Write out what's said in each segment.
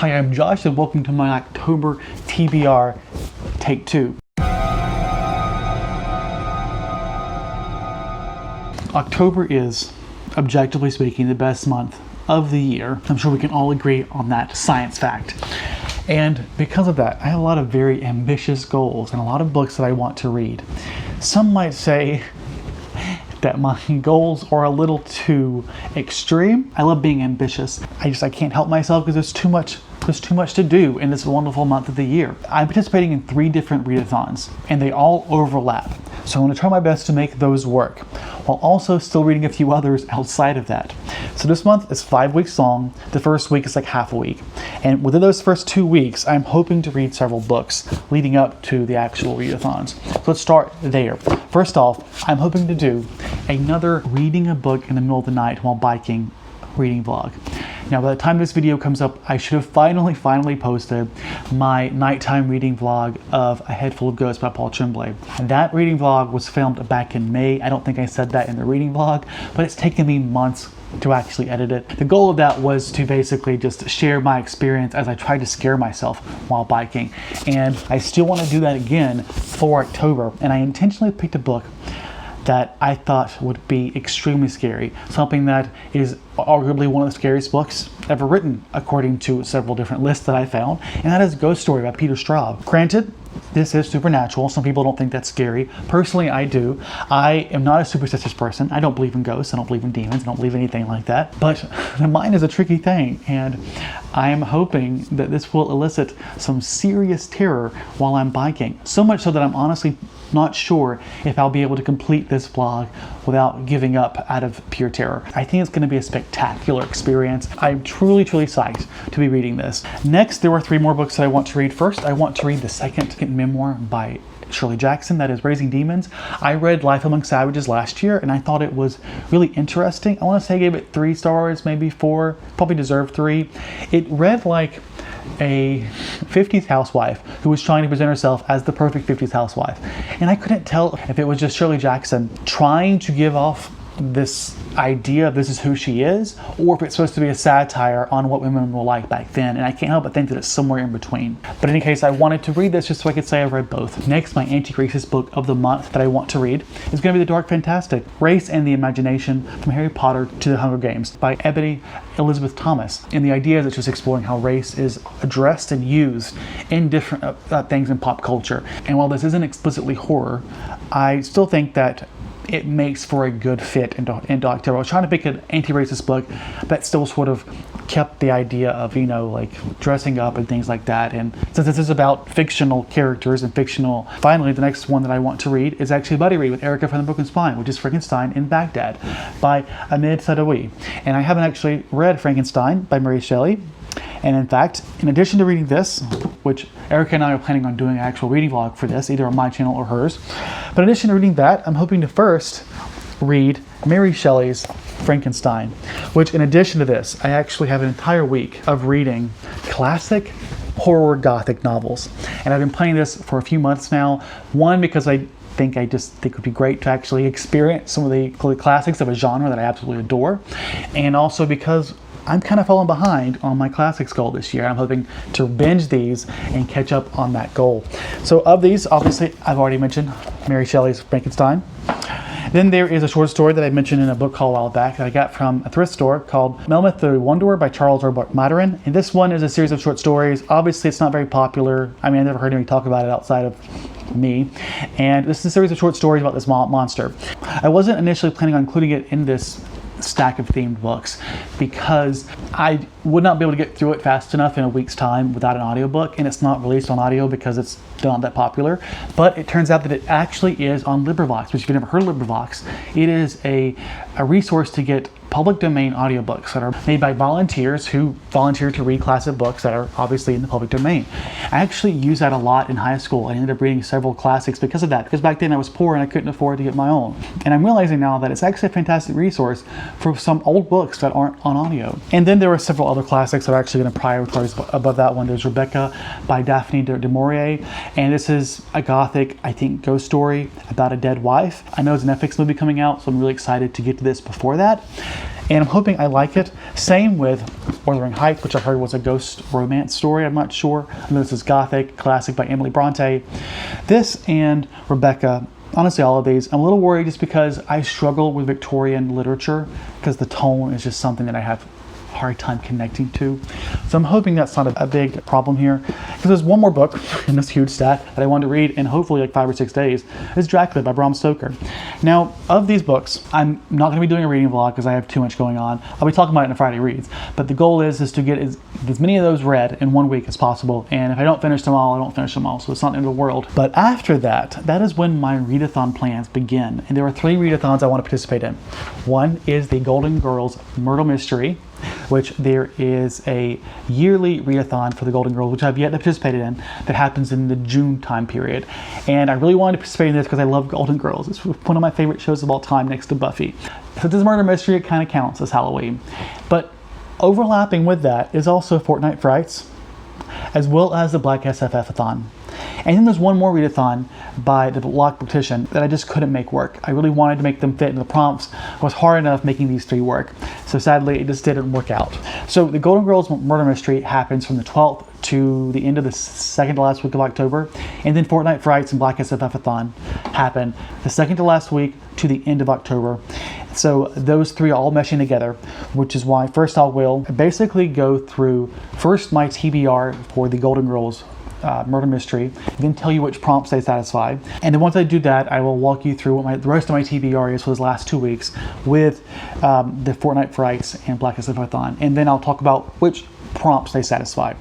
Hi, I'm Josh and welcome to my October TBR Take 2. October is, objectively speaking, the best month of the year. I'm sure we can all agree on that science fact. And because of that, I have a lot of very ambitious goals and a lot of books that I want to read. Some might say that my goals are a little too extreme. I love being ambitious. I can't help myself because there's too much to do in this wonderful month of the year. I'm participating in 3 different readathons and they all overlap. So I'm going to try my best to make those work while also still reading a few others outside of that. So this month is 5 weeks long. The first week is like half a week. And within those first 2 weeks, I'm hoping to read several books leading up to the actual readathons. So let's start there. First off, I'm hoping to do another reading a book in the middle of the night while biking reading vlog. Now, by the time this video comes up, I should have finally posted my nighttime reading vlog of A Head Full of Ghosts by Paul Tremblay. And that reading vlog was filmed back in May. I don't think I said that in the reading vlog, but it's taken me months to actually edit it. The goal of that was to basically just share my experience as I tried to scare myself while biking. And I still want to do that again for October. And I intentionally picked a book that I thought would be extremely scary. Something that is arguably one of the scariest books ever written, according to several different lists that I found, and that is Ghost Story by Peter Straub. Granted, this is supernatural. Some people don't think that's scary. Personally, I do. I am not a superstitious person. I don't believe in ghosts. I don't believe in demons. I don't believe in anything like that. But the mind is a tricky thing, and I am hoping that this will elicit some serious terror while I'm biking. So much so that I'm honestly not sure if I'll be able to complete this vlog without giving up out of pure terror. I think it's going to be a spectacular experience. I'm truly psyched to be reading this. Next, there were 3 more books that I want to read. First, I want to read the second memoir by Shirley Jackson, that is Raising Demons. I read Life Among Savages last year and I thought it was really interesting. I want to say I gave it 3 stars, maybe 4, probably deserved 3. It read like a 50s housewife who was trying to present herself as the perfect 50s housewife. And I couldn't tell if it was just Shirley Jackson trying to give off this idea of this is who she is, or if it's supposed to be a satire on what women were like back then, and I can't help but think that it's somewhere in between. But in any case, I wanted to read this just so I could say I've read both. Next, my anti-racist book of the month that I want to read is going to be The Dark Fantastic, Race and the Imagination from Harry Potter to the Hunger Games by Ebony Elizabeth Thomas. And the idea is it's just exploring how race is addressed and used in different things in pop culture. And while this isn't explicitly horror, I still think that it makes for a good fit into October. I was trying to pick an anti-racist book that still sort of kept the idea of, you know, like dressing up and things like that. And since this is about fictional characters and fictional, finally, the next one that I want to read is actually a buddy read with Erica from the Broken Spine, which is Frankenstein in Baghdad by Ahmed Saadawi. And I haven't actually read Frankenstein by Mary Shelley. And in fact, in addition to reading this, which Erica and I are planning on doing an actual reading vlog for this, either on my channel or hers, but in addition to reading that, I'm hoping to first read Mary Shelley's Frankenstein, which in addition to this, I actually have an entire week of reading classic horror Gothic novels. And I've been playing this for a few months now. One, because I just think it would be great to actually experience some of the classics of a genre that I absolutely adore. And also because I'm kind of falling behind on my classics goal this year. I'm hoping to binge these and catch up on that goal. So of these, obviously, I've already mentioned Mary Shelley's Frankenstein. Then there is a short story that I mentioned in a book called a while back that I got from a thrift store called Melmoth the Wanderer by Charles Robert Maturn. And this one is a series of short stories. Obviously, it's not very popular. I mean, I never heard anybody talk about it outside of me. And this is a series of short stories about this monster. I wasn't initially planning on including it in this stack of themed books because I would not be able to get through it fast enough in a week's time without an audiobook, and it's not released on audio because it's not that popular. But it turns out that it actually is on LibriVox, which if you've never heard of LibriVox, it is a resource to get public domain audiobooks that are made by volunteers who volunteer to read classic books that are obviously in the public domain. I actually used that a lot in high school. I ended up reading several classics because of that, because back then I was poor and I couldn't afford to get my own. And I'm realizing now that it's actually a fantastic resource for some old books that aren't on audio. And then there were several other classics that are actually going to prioritize above that one. There's Rebecca by Daphne de Maurier, and this is a Gothic, I think, ghost story about a dead wife. I know there's a Netflix movie coming out, so I'm really excited to get to this before that. and I'm hoping I like it. Same with Wuthering Heights, which I heard was a ghost romance story. I'm not sure. I know this is Gothic Classic by Emily Bronte. This and Rebecca, honestly all of these, I'm a little worried just because I struggle with Victorian literature because the tone is just something that I have a hard time connecting to. So I'm hoping that's not a big problem here. Because there's one more book in this huge stack that I want to read in hopefully like 5 or 6 days. It's Dracula by Bram Stoker. Now, of these books, I'm not going to be doing a reading vlog because I have too much going on. I'll be talking about it in a Friday Reads. But the goal is to get as many of those read in 1 week as possible. And if I don't finish them all, I don't finish them all. So it's not the end of the world. But after that, that is when my readathon plans begin. And there are 3 readathons I want to participate in. One is the Golden Girls Myrtle Mystery, which there is a yearly readathon for the Golden Girls, which I've yet to participate in, that happens in the June time period. And I really wanted to participate in this because I love Golden Girls. It's one of my favorite shows of all time next to Buffy. So this murder mystery, it kind of counts as Halloween. But overlapping with that is also Fortnight Frights, as well as the BlackSFFathon. And then there's one more readathon by the Block Petition that I just couldn't make work. I really wanted to make them fit into the prompts. It was hard enough making these 3 work. So sadly, it just didn't work out. So the Golden Girls Murder Mystery happens from the 12th to the end of the second to last week of October. And then Fortnight Frights and BlackSFFathon happen the second to last week to the end of October. So those 3 are all meshing together, which is why first I will basically go through first my TBR for the Golden Girls murder mystery, then tell you which prompts they satisfy. And then once I do that, I will walk you through what the rest of my TBR is for those last 2 weeks with the Fortnight Frights and BlackSFFathon. And then I'll talk about which prompts they satisfy.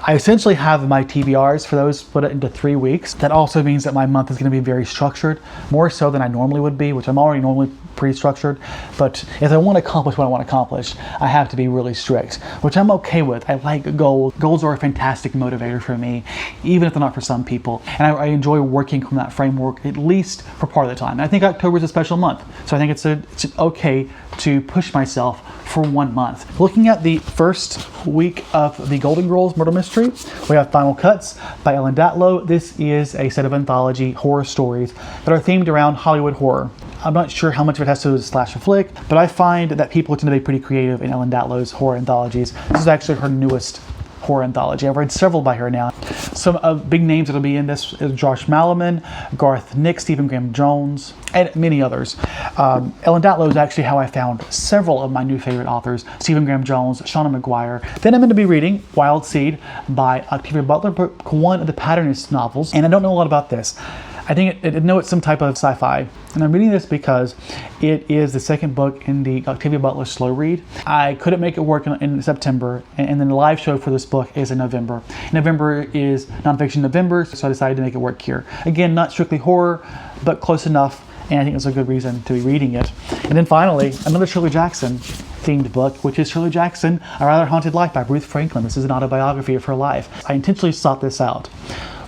I essentially have my TBRs for those split it into 3 weeks. That also means that my month is going to be very structured, more so than I normally would be, which I'm already normally pretty structured. But if I want to accomplish what I want to accomplish, I have to be really strict, which I'm okay with. I like goals. Goals are a fantastic motivator for me, even if they're not for some people. And I enjoy working from that framework, at least for part of the time. And I think October is a special month, so I think it's okay to push myself for 1 month. Looking at the first week of the Golden Girls Murder Mystery, we have Final Cuts by Ellen Datlow. This is a set of anthology horror stories that are themed around Hollywood horror. I'm not sure how much of it has to do with slash or flick, but I find that people tend to be pretty creative in Ellen Datlow's horror anthologies. This is actually her newest horror anthology. I've read several by her now. Some big names that'll be in this is Josh Malaman, Garth Nix, Stephen Graham Jones, and many others. Ellen Datlow is actually how I found several of my new favorite authors, Stephen Graham Jones, Shauna McGuire. Then I'm going to be reading Wild Seed by Octavia Butler, book 1 of the Patternist novels, and I don't know a lot about this. I think I know it's some type of sci-fi, and I'm reading this because it is the second book in the Octavia Butler slow read. I couldn't make it work in September, and then the live show for this book is in November. November is Nonfiction November, so I decided to make it work here. Again, not strictly horror, but close enough, and I think it's a good reason to be reading it. And then finally, another Shirley Jackson themed book, which is Shirley Jackson, A Rather Haunted Life by Ruth Franklin. This is an autobiography of her life. I intentionally sought this out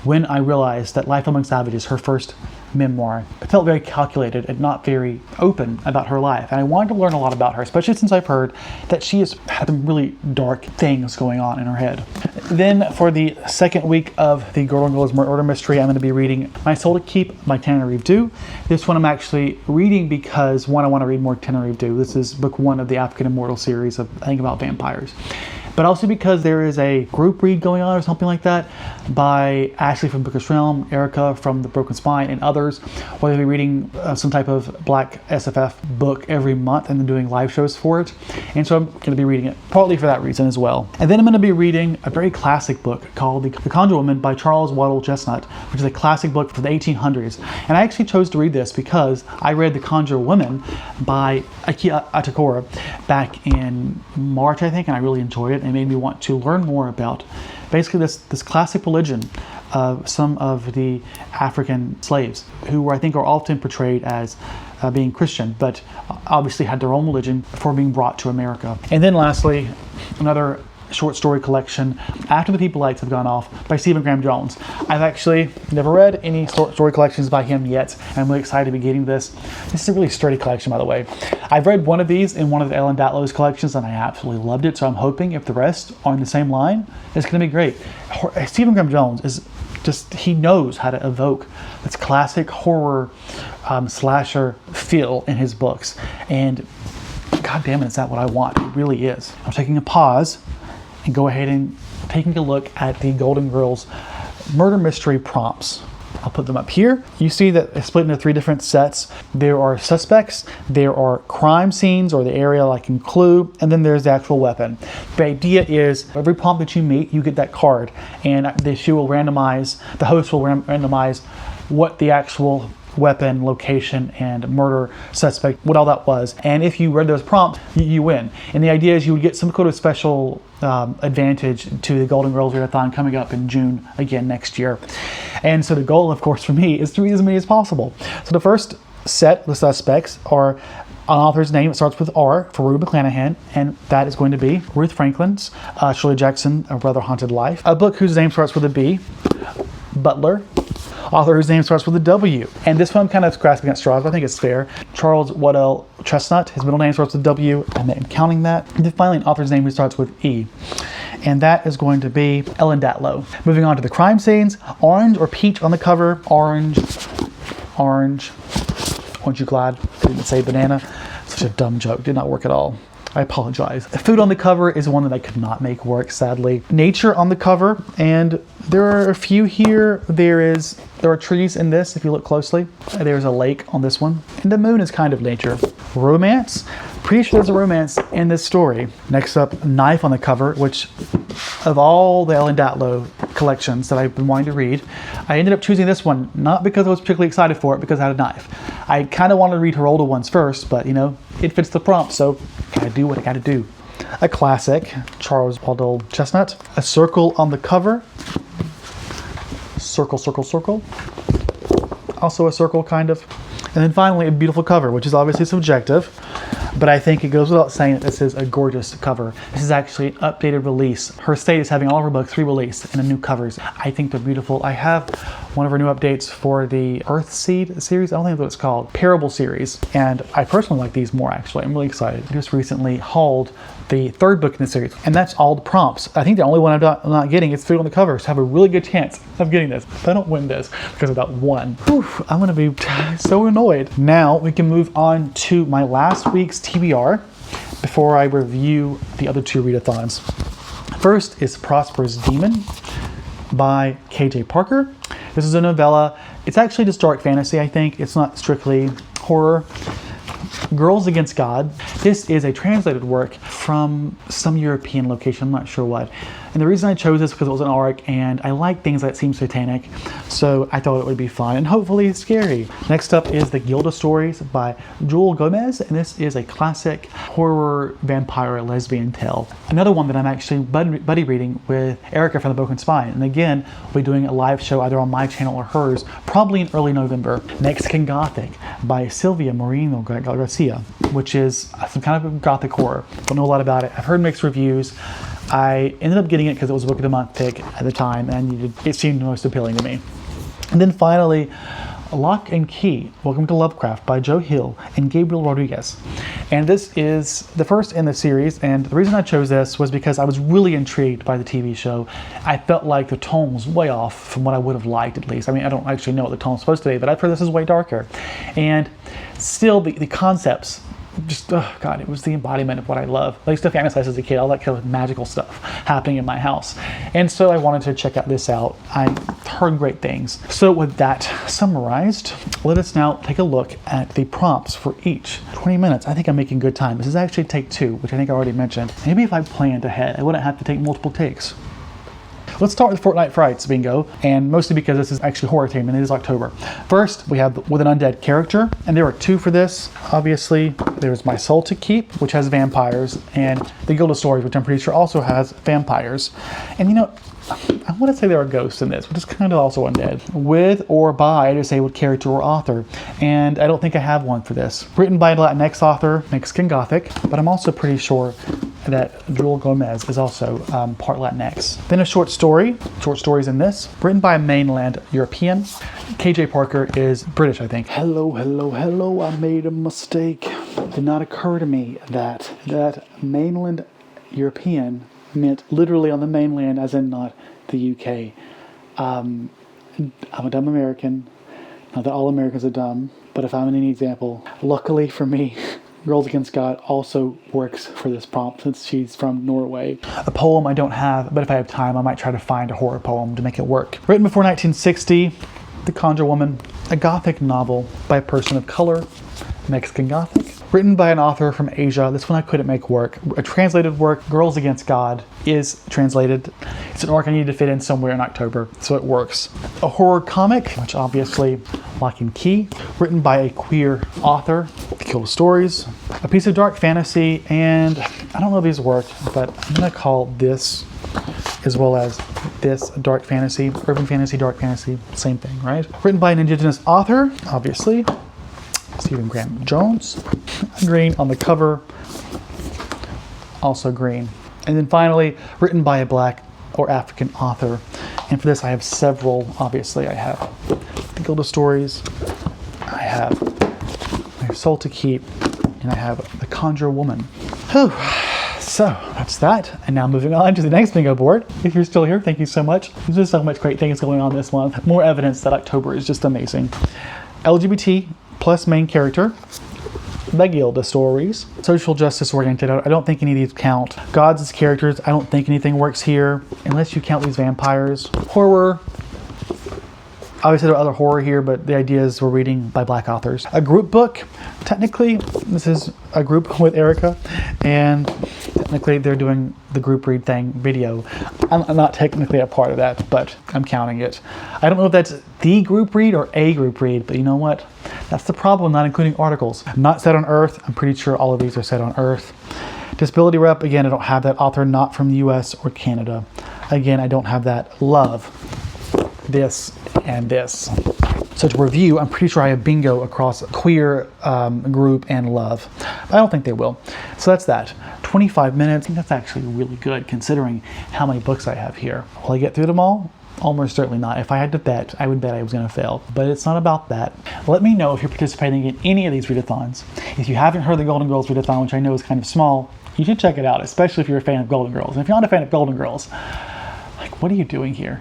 when I realized that Life Among Savages, her first memoir, felt very calculated and not very open about her life. And I wanted to learn a lot about her, especially since I've heard that she has had some really dark things going on in her head. Then for the second week of the Golden Girls Murder Mystery, I'm going to be reading My Soul to Keep by Tenerife Dew. This one I'm actually reading because, one, I want to read more Tenerife Dew. This is book 1 of the African Immortal series of, I think, about vampires. But also because there is a group read going on or something like that by Ashley from Bookish Realm, Erica from The Broken Spine, and others, where they'll be reading some type of BlackSFF book every month and then doing live shows for it. And so I'm going to be reading it partly for that reason as well. And then I'm going to be reading a very classic book called The Conjure Woman by Charles Waddell Chestnut, which is a classic book from the 1800s. And I actually chose to read this because I read The Conjure Woman by Aki Atakora back in March, I think, and I really enjoyed it. It made me want to learn more about basically this classic religion of some of the African slaves who I think are often portrayed as being Christian, but obviously had their own religion before being brought to America. And then lastly, another short story collection, After the People Lights Have Gone Off by Stephen Graham Jones. I've actually never read any short story collections by him yet, and I'm really excited to be getting this. This is a really sturdy collection, by the way. I've read one of these in one of Ellen Datlow's collections, and I absolutely loved it, so I'm hoping if the rest are in the same line, it's going to be great. Stephen Graham Jones is just, he knows how to evoke this classic horror slasher feel in his books, and God damn it, is that what I want? It really is. I'm taking a pause and go ahead and taking a look at the Golden Girls murder mystery prompts. I'll put them up here. You see that it's split into 3 different sets. There are suspects, there are crime scenes or the area like in Clue, and then there's the actual weapon. The idea is every prompt that you meet, you get that card, and the host will randomize what the actual weapon, location, and murder suspect, what all that was. And if you read those prompts, you win. And the idea is you would get some sort of special advantage to the Golden Girls Readathon coming up in June again next year. And so the goal, of course, for me is to read as many as possible. So the first set of suspects are an author's name. It starts with R for Rue McClanahan, and that is going to be Ruth Franklin's Shirley Jackson, A Rather Haunted Life. A book whose name starts with a B, Butler. Author whose name starts with a W. And this one I'm kind of grasping at straws, but I think it's fair. Charles Waddell Chestnut, his middle name starts with W, and then counting that. And then finally an author's name who starts with E. And that is going to be Ellen Datlow. Moving on to the crime scenes. Orange or peach on the cover. Orange. Aren't you glad I didn't say banana? Such a dumb joke, did not work at all. I apologize. Food on the cover is one that I could not make work, sadly. Nature on the cover, and there are a few here. There are trees in this, if you look closely. There's a lake on this one. And the moon is kind of nature. Romance. Pretty sure there's a romance in this story. Next up, knife on the cover, which of all the Ellen Datlow collections that I've been wanting to read, I ended up choosing this one, not because I was particularly excited for it, because I had a knife. I kind of wanted to read her older ones first, but it fits the prompt, so gotta do what I gotta do. A classic, Charles Waddell Chestnut. A circle on the cover. Circle, circle, circle. Also a circle, kind of. And then finally, a beautiful cover, which is obviously subjective, but I think it goes without saying that this is a gorgeous cover. This is actually an updated release. Her estate is having all of her books re-released and new covers. I think they're beautiful. I have one of her new updates for the Earthseed series. I don't think that's what it's called. Parable series. And I personally like these more, actually. I'm really excited. I just recently hauled the 3rd book in the series, and that's all the prompts. I think the only one I'm not getting is food on the cover, so I have a really good chance of getting this. If I don't win this because of that one, I'm gonna be so annoyed. Now we can move on to my last week's TBR before I review the other 2 readathons. First is Prosperous Demon by KJ Parker. This is a novella. It's actually just dark fantasy, I think. It's not strictly horror. Girls Against God. This is a translated work from some European location, I'm not sure what. And the reason I chose this because it was an ARC, and I like things that seem satanic, so I thought it would be fun and hopefully scary. Next up is The Gilda Stories by Joel Gomez, and this is a classic horror vampire lesbian tale. Another one that I'm actually buddy reading with Erica from The Broken Spine, and again, we'll be doing a live show either on my channel or hers, probably in early November. Mexican Gothic by Silvia Moreno Garcia, which is some kind of gothic horror. Don't know a lot about it. I've heard mixed reviews. I ended up getting it because it was a book of the month pick at the time, and it seemed most appealing to me. And then finally, Lock and Key, Welcome to Lovecraft by Joe Hill and Gabriel Rodriguez. And this is the first in the series, and the reason I chose this was because I was really intrigued by the TV show. I felt like the tone was way off from what I would have liked, at least. I mean, I don't actually know what the tone's supposed to be, but I've heard this is way darker. And still, the concepts, just, oh God, it was the embodiment of what I love. I used to fantasize as a kid, all that kind of magical stuff happening in my house. And so I wanted to check this out. I heard great things. So with that summarized, let us now take a look at the prompts for each. 20 minutes, I think I'm making good time. This is actually take 2, which I think I already mentioned. Maybe if I planned ahead, I wouldn't have to take multiple takes. Let's start with Fortnight Frights, bingo, and mostly because this is actually horror themed and it is October. First, we have With an Undead Character, and there are 2 for this. Obviously, there's My Soul to Keep, which has vampires, and The Gilda Stories, which I'm pretty sure also has vampires. And I want to say there are ghosts in this, but it's kind of also undead. With or by a disabled character or author, and I don't think I have one for this. Written by a Latinx author, Mexican Gothic, but I'm also pretty sure that Joel Gomez is also part Latinx. Then a short stories in this, written by a mainland European. KJ Parker is British, I think. Hello, hello, hello, I made a mistake. It did not occur to me that mainland European meant literally on the mainland, as in not the UK. I'm a dumb American. Not that all Americans are dumb, but if I'm in any example, luckily for me, Girls Against God also works for this prompt since she's from Norway. A poem I don't have, but if I have time, I might try to find a horror poem to make it work. Written before 1960, The Conjure Woman, a Gothic novel by a person of color, Mexican Gothic. Written by an author from Asia. This one I couldn't make work. A translated work, Girls Against God, is translated. It's an arc I need to fit in somewhere in October, so it works. A horror comic, which obviously Lock and Key, written by a queer author, Kill Stories. A piece of dark fantasy, and I don't know if these work, but I'm gonna call this as well as this dark fantasy, urban fantasy, dark fantasy, same thing, right? Written by an indigenous author, obviously. Stephen Graham Jones. Green on the cover, also green. And then finally, written by a Black or African author. And for this I have several, obviously. I have The Guild of Stories, I have Soul to Keep, and I have The Conjure Woman. Whew. So that's that. And now moving on to the next bingo board. If you're still here, thank you so much. There's just so much great things going on this month. More evidence that October is just amazing. LGBT plus main character, The Guild of Stories, social justice oriented. I don't think any of these count. Gods as characters, I don't think anything works here unless you count these vampires. Horror, obviously there are other horror here, but the idea is we're reading by Black authors. A group book, technically this is a group with Erica, and technically they're doing the group read thing video. I'm not technically a part of that, but I'm counting it. I don't know if that's the group read or a group read, but you know what? That's the problem, not including articles. Not set on Earth. I'm pretty sure all of these are set on Earth. Disability rep, again, I don't have that author, not from the US or Canada. Again, I don't have that. Love, this, and this. So to review, I'm pretty sure I have bingo across queer, group, and love. But I don't think they will. So that's that. 25 minutes. I think that's actually really good considering how many books I have here. Will I get through them all? Almost certainly not. If I had to bet, I would bet I was going to fail. But it's not about that. Let me know if you're participating in any of these readathons. If you haven't heard the Golden Girls readathon, which I know is kind of small, you should check it out, especially if you're a fan of Golden Girls. And if you're not a fan of Golden Girls, like, what are you doing here?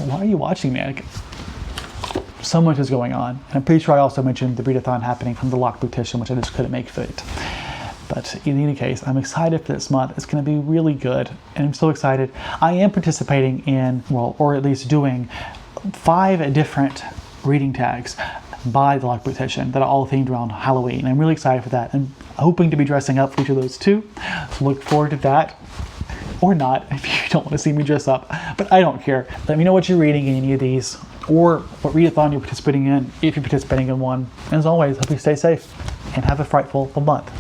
Why are you watching me? Like, so much is going on. And I'm pretty sure I also mentioned the readathon happening from the lock petition, which I just couldn't make fit. But in any case, I'm excited for this month. It's going to be really good. And I'm so excited. I am participating in, well, or at least doing 5 different reading tags by the lock petition that are all themed around Halloween. I'm really excited for that. I'm hoping to be dressing up for each of those too. So look forward to that. Or not, if you don't want to see me dress up. But I don't care. Let me know what you're reading in any of these, or what readathon you're participating in, if you're participating in one. And as always, hope you stay safe and have a frightful month.